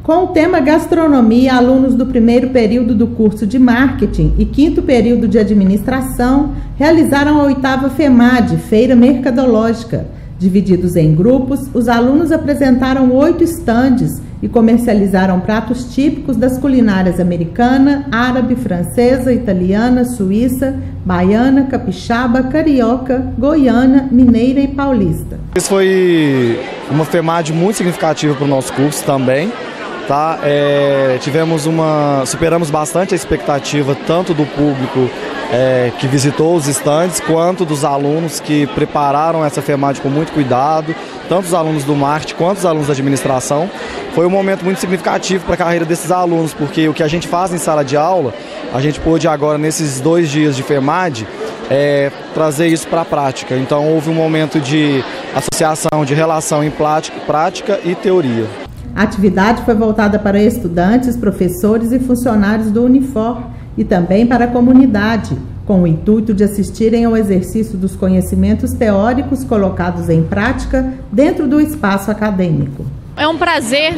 Com o tema gastronomia, alunos do primeiro período do curso de marketing e quinto período de administração realizaram a 8ª FEMAD, Feira Mercadológica. Divididos em grupos, os alunos apresentaram 8 estandes e comercializaram pratos típicos das culinárias americana, árabe, francesa, italiana, suíça, baiana, capixaba, carioca, goiana, mineira e paulista. Isso foi uma FEMAD muito significativa para o nosso curso também. Tá? Superamos bastante a expectativa tanto do público que visitou os estandes, quanto dos alunos que prepararam essa FEMAD com muito cuidado, tanto os alunos do marketing quanto os alunos da administração. Foi um momento muito significativo para a carreira desses alunos, porque o que a gente faz em sala de aula, a gente pôde agora, nesses 2 dias de FEMAD, trazer isso para a prática. Então houve um momento de associação, de relação em prática e teoria. A atividade foi voltada para estudantes, professores e funcionários do Unifor e também para a comunidade, com o intuito de assistirem ao exercício dos conhecimentos teóricos colocados em prática dentro do espaço acadêmico. É um prazer,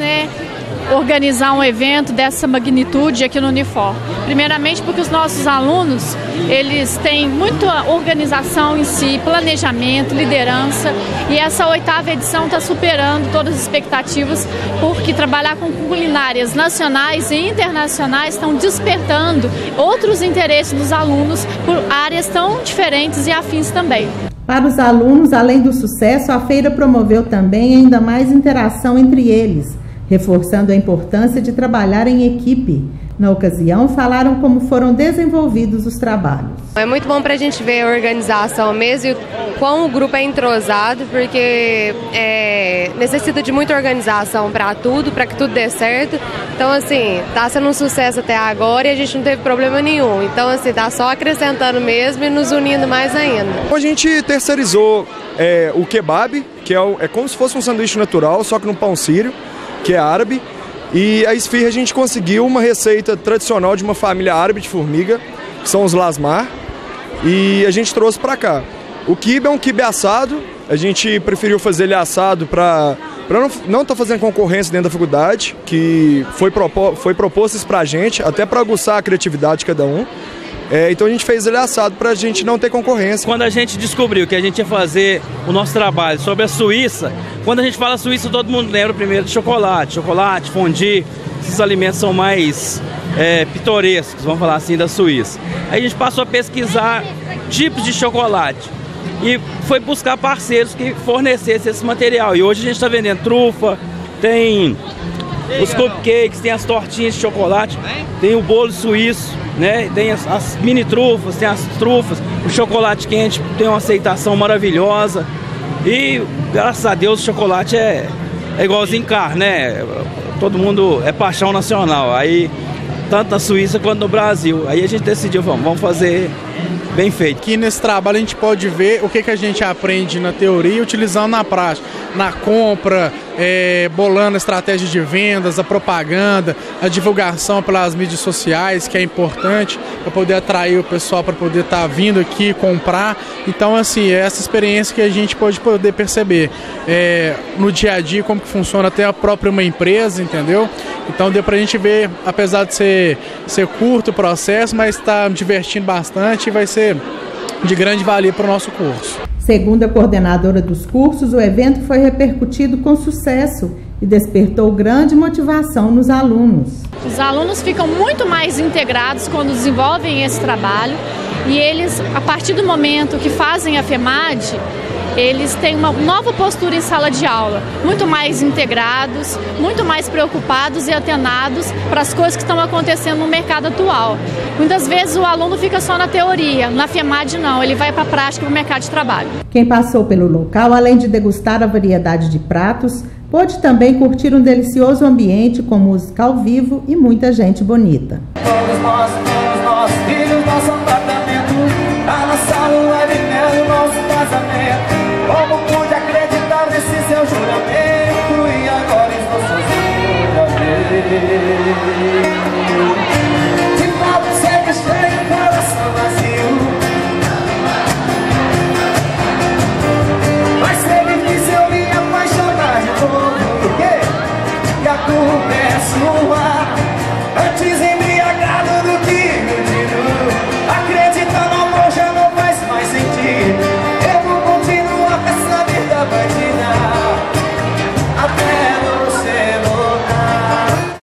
organizar um evento dessa magnitude aqui no Unifor. Primeiramente porque os nossos alunos, eles têm muita organização em si, planejamento, liderança, e essa 8ª edição está superando todas as expectativas, porque trabalhar com culinárias nacionais e internacionais estão despertando outros interesses dos alunos por áreas tão diferentes e afins também. Para os alunos, além do sucesso, a feira promoveu também ainda mais interação entre eles, reforçando a importância de trabalhar em equipe. Na ocasião, falaram como foram desenvolvidos os trabalhos. É muito bom para a gente ver a organização mesmo e quão o grupo é entrosado, porque necessita de muita organização para tudo, para que tudo dê certo. Então, assim, está sendo um sucesso até agora e a gente não teve problema nenhum. Então, assim, está só acrescentando mesmo e nos unindo mais ainda. A gente terceirizou o kebab, que é como se fosse um sanduíche natural, só que no pão sírio, que é árabe. E a esfirra a gente conseguiu uma receita tradicional de uma família árabe de formiga, que são os lasmar, e a gente trouxe para cá. O quibe é um quibe assado, a gente preferiu fazer ele assado para não estar fazendo concorrência dentro da faculdade, que foi proposto isso para a gente, até para aguçar a criatividade de cada um. Então a gente fez ele assado para a gente não ter concorrência. Quando a gente descobriu que a gente ia fazer o nosso trabalho sobre a Suíça, quando a gente fala Suíça, todo mundo lembra primeiro de chocolate, fondue, esses alimentos são mais pitorescos, vamos falar assim, da Suíça. Aí a gente passou a pesquisar tipos de chocolate e foi buscar parceiros que fornecessem esse material. E hoje a gente está vendendo trufa, tem os cupcakes, tem as tortinhas de chocolate, tem o bolo suíço, tem as mini trufas, tem as trufas, o chocolate quente tem uma aceitação maravilhosa e graças a Deus o chocolate é igualzinho carne, todo mundo é paixão nacional, aí tanto na Suíça quanto no Brasil, aí a gente decidiu, vamos fazer bem feito. Aqui nesse trabalho a gente pode ver o que a gente aprende na teoria utilizando na prática, na compra, bolando a estratégia de vendas, a propaganda, a divulgação pelas mídias sociais, que é importante para poder atrair o pessoal para poder estar vindo aqui comprar. Então, assim, é essa experiência que a gente pode poder perceber no dia a dia, como que funciona até a própria uma empresa, entendeu? Então deu pra gente ver, apesar de ser curto o processo, mas está divertindo bastante e vai ser de grande valia para o nosso curso. Segundo a coordenadora dos cursos, o evento foi repercutido com sucesso e despertou grande motivação nos alunos. Os alunos ficam muito mais integrados quando desenvolvem esse trabalho e eles, a partir do momento que fazem a FEMAD, eles têm uma nova postura em sala de aula, muito mais integrados, muito mais preocupados e atenados para as coisas que estão acontecendo no mercado atual. Muitas vezes o aluno fica só na teoria, na FEMAD não, ele vai para a prática, para o mercado de trabalho. Quem passou pelo local, além de degustar a variedade de pratos, pôde também curtir um delicioso ambiente com música ao vivo e muita gente bonita. Todos nós filhos, nosso apartamento, a nossa lua é vivendo nosso casamento. Como pude acreditar nesse seu juramento e agora estou sozinho outra vez.